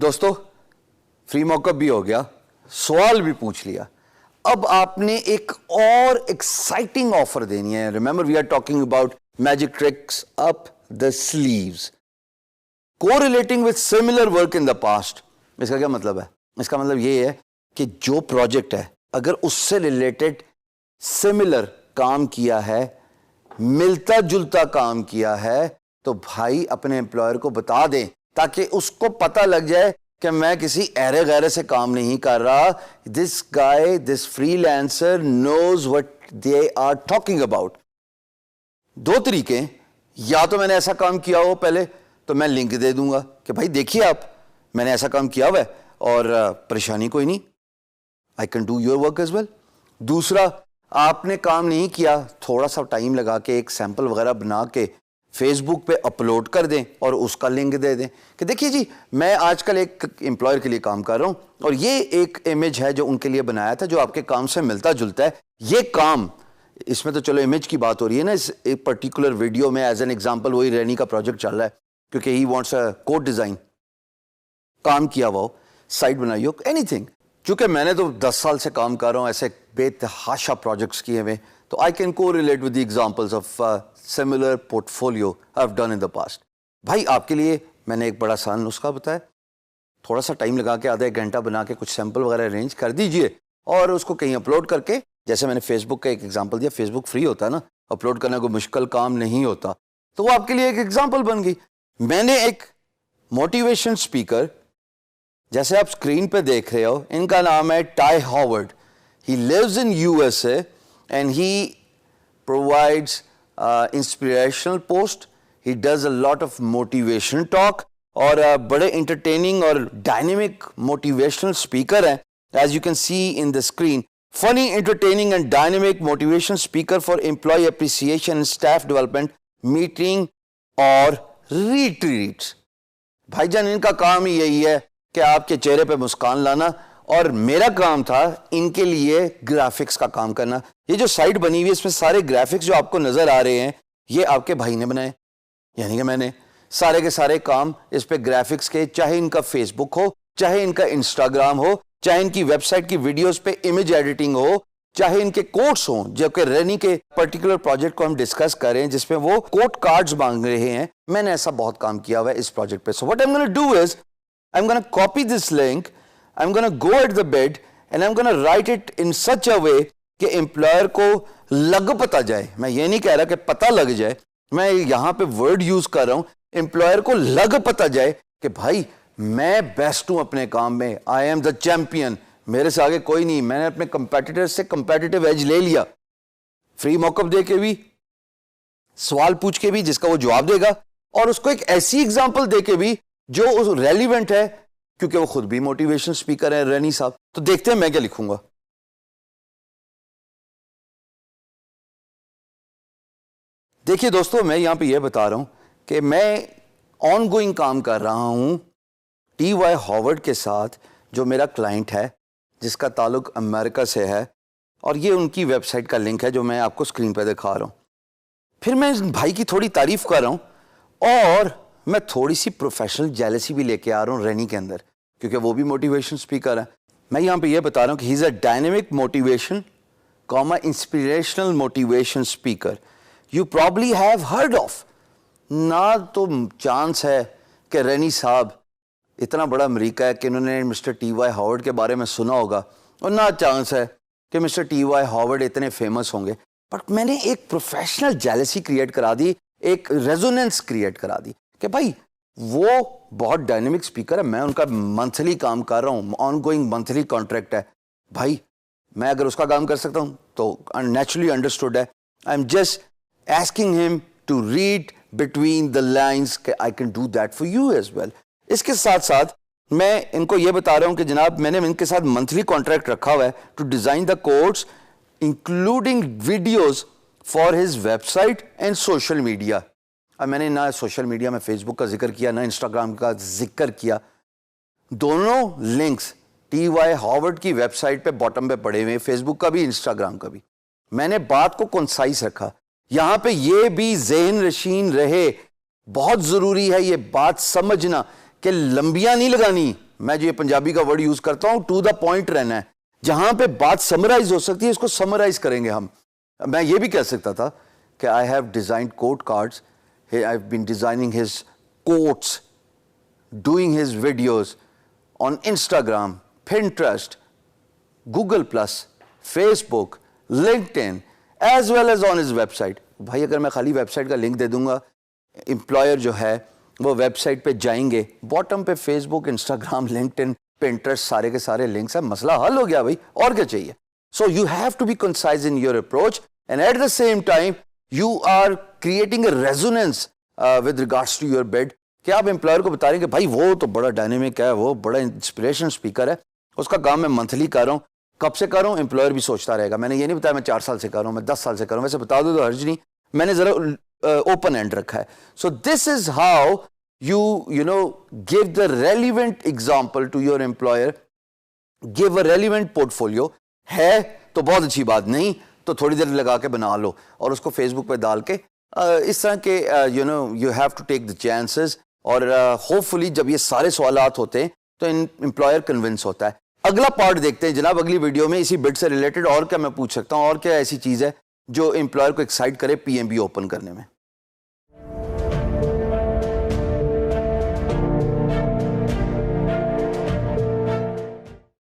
दोस्तों, free mock-up भी हो गया, सवाल भी पूछ लिया। अब आपने एक और एक्साइटिंग ऑफर देनी है। Remember, we are talking about magic tricks up the sleeves, correlating with similar work in the past. इसका क्या मतलब है? इसका मतलब ये है कि जो प्रोजेक्ट है, अगर उससे रिलेटेड सिमिलर काम किया है, मिलता जुलता काम किया है, तो भाई अपने एम्प्लॉयर को बता दें, ताकि उसको पता लग जाए कि मैं किसी ऐरे गैरे से काम नहीं कर रहा। This guy, this freelancer knows what they are talking about. दो तरीके, या तो मैंने ऐसा काम किया हो पहले, तो मैं लिंक दे दूंगा कि भाई देखिए आप, मैंने ऐसा काम किया हुआ है और परेशानी कोई नहीं, I can do your work as well. दूसरा, आपने काम नहीं किया, थोड़ा सा टाइम लगा के एक सैंपल वगैरह बना के फेसबुक पे अपलोड कर दें और उसका लिंक दे दें कि देखिए जी, मैं आजकल एक एम्प्लॉयर के लिए काम कर रहा हूं और ये एक इमेज है जो उनके लिए बनाया था, जो आपके काम से मिलता जुलता है। ये काम, इसमें तो चलो इमेज की बात हो रही है ना, इस एक पर्टिकुलर वीडियो में एज एन एग्जांपल वही रैनी का प्रोजेक्ट चल रहा है, क्योंकि he wants a code design, काम किया हुआ हो, साइट बनाई हो, एनीथिंग। चूंकि मैंने तो 10 साल से काम कर रहा हूं ऐसे बेतहाशा प्रोजेक्ट्स किए हुए, तो आई कैन को relate with the examples of similar portfolio I have done in the past. भाई आपके लिए मैंने एक बड़ा आसान नुस्खा बताया, थोड़ा सा टाइम लगा के आधा एक घंटा बना के कुछ सैंपल वगैरह अरेंज कर दीजिए और उसको कहीं अपलोड करके, जैसे मैंने फेसबुक का एक एग्जांपल दिया, फेसबुक फ्री होता है ना, अपलोड करना कोई मुश्किल काम नहीं होता, तो वो आपके लिए एक एग्जांपल बन गई। मैंने एक मोटिवेशन स्पीकर, जैसे आप स्क्रीन पे देख रहे हो, इनका नाम है Ty Howard. He lives in USA and he provides inspirational post, he does a lot of motivation talk, और बड़े इंटरटेनिंग और डायनेमिक मोटिवेशनल स्पीकर हैं, as you can see in the screen. Funny, entertaining and dynamic motivation speaker for employ appreciation and staff development, meeting और retreats. भाईजान, इनका काम ही यही है कि आपके चेहरे पे मुस्कान लाना, और मेरा काम था इनके लिए ग्राफिक्स का काम करना। ये जो साइट बनी हुई है, इसमें सारे ग्राफिक्स जो आपको नजर आ रहे हैं, ये आपके भाई ने बनाए, यानी कि मैंने सारे के सारे काम इस पे ग्राफिक्स के, चाहे इनका फेसबुक हो, चाहे इनका इंस्टाग्राम हो, चाहे इनकी वेबसाइट की वीडियोस पे इमेज एडिटिंग हो, चाहे इनके कोट्स हो, जबकि रैनी के पर्टिकुलर प्रोजेक्ट को हम डिस्कस कर रहे हैं जिसमें वो कोट कार्ड्स मांग रहे हैं, मैंने ऐसा बहुत काम किया हुआ है इस प्रोजेक्ट पे। So what I am gonna do is, I am gonna copy this link, I'm going to go at the bed and I'm going to write it in such a way कि employer को लग पता जाए। मैं ये नहीं कह रहा कि पता लग जाए, मैं यहां पे वर्ड यूज कर रहा हूं, एम्प्लॉयर को लग पता जाए कि भाई मैं बेस्ट हूं अपने काम में, आई एम द चैंपियन, मेरे से आगे कोई नहीं, मैंने अपने कंपेटिटर से कंपेटिटिव एज ले लिया। फ्री मॉकअप दे के भी, सवाल पूछ के भी जिसका वो जवाब देगा, और उसको एक ऐसी एग्जाम्पल दे के भी जो रेलिवेंट है, क्योंकि वो खुद भी मोटिवेशन स्पीकर है रैनी साहब। तो देखते हैं मैं क्या लिखूंगा। देखिए दोस्तों, मैं यहां पे ये बता रहा हूं कि मैं ऑन गोइंग काम कर रहा हूं टी.वाई. हॉवर्ड के साथ, जो मेरा क्लाइंट है, जिसका ताल्लुक अमेरिका से है, और ये उनकी वेबसाइट का लिंक है जो मैं आपको स्क्रीन पर दिखा रहा हूं। फिर मैं इस भाई की थोड़ी तारीफ कर रहा हूं और मैं थोड़ी सी प्रोफेशनल जेलसी भी लेके आ रहा हूं रैनी के अंदर, क्योंकि वो भी मोटिवेशन स्पीकर है। मैं यहां पे ये बता रहा हूं कि he is a dynamic motivation comma inspirational motivation speaker you probably have heard of. ना तो चांस है कि रैनी साहब, इतना बड़ा अमेरिका है कि उन्होंने मिस्टर टी.वाई. हॉवर्ड के बारे में सुना होगा, और ना चांस है कि मिस्टर टी.वाई. हॉवर्ड इतने फेमस होंगे। बट मैंने एक प्रोफेशनल जेलसी क्रिएट करा दी, एक रेजोनेंस क्रिएट करा दी कि भाई वो बहुत डायनेमिक स्पीकर है, मैं उनका मंथली काम कर रहा हूं, ऑनगोइंग मंथली कॉन्ट्रैक्ट है। भाई मैं अगर उसका काम कर सकता हूं तो नेचुरली अंडरस्टूड है। I am just asking him to read between the lines, I can do that for you as well. इसके साथ साथ मैं इनको ये बता रहा हूं कि जनाब, मैंने इनके साथ मंथली कॉन्ट्रैक्ट रखा हुआ है to design the codes including videos for his website and social media. अब मैंने ना सोशल मीडिया में फेसबुक का जिक्र किया, ना इंस्टाग्राम का जिक्र किया। दोनों लिंक्स TY हार्वर्ड की वेबसाइट पे बॉटम पे पड़े हुए, फेसबुक का भी, इंस्टाग्राम का भी। मैंने बात को कंसाइज रखा। यहां पे ये भी ज़हन नशीन रहे, बहुत जरूरी है ये बात समझना कि लंबियां नहीं लगानी। मैं जो ये पंजाबी का वर्ड यूज करता हूं, टू द पॉइंट रहना है। जहां पे बात समराइज हो सकती है, इसको समराइज करेंगे हम। मैं ये भी कह सकता था कि I have designed quote cards, I have been designing his quotes, doing his videos on Instagram, Pinterest, Google Plus, Facebook, LinkedIn, as well as on his website। भाई अगर मैं खाली वेबसाइट का लिंक दे दूंगा, एम्प्लॉयर जो है वो वेबसाइट पे जाएंगे, बॉटम पे फेसबुक, इंस्टाग्राम, लिंक्डइन, पिंटरेस्ट, सारे के सारे लिंक्स हैं, मसला हल हो गया भाई, और क्या चाहिए। So you have to be concise in your approach and at the same time you are creating a resonance with regards to your bid, कि आप एम्प्लॉयर को बता रहे हैं कि भाई वो तो बड़ा डायनेमिक है, वो बड़ा इंस्पिरेशन स्पीकर है, उसका काम मैं मंथली कर रहा हूँ, कब से कर रहा हूँ, एम्प्लॉयर भी सोचता रहेगा। मैंने ये नहीं बताया मैं 4 साल से कर रहा हूँ, मैं 10 साल से कर रहा हूँ, वैसे बता दो तो हर्ज नहीं, मैंने जरा ओपन एंड रखा है। So this is how you know give the relevant example to your employer, give a relevant portfolio। है तो बहुत अच्छी बात, नहीं तो थोड़ी देर लगा के बना लो और उसको फेसबुक पे डाल के इस तरह के you have to take the chances। और होपफुली जब ये सारे सवालात होते हैं तो एम्प्लॉयर कन्विंस होता है। अगला पार्ट देखते हैं जनाब अगली वीडियो में, इसी बिड से रिलेटेड और क्या मैं पूछ सकता हूँ, और क्या ऐसी चीज है जो एम्प्लॉयर को एक्साइट करे PMB ओपन करने में।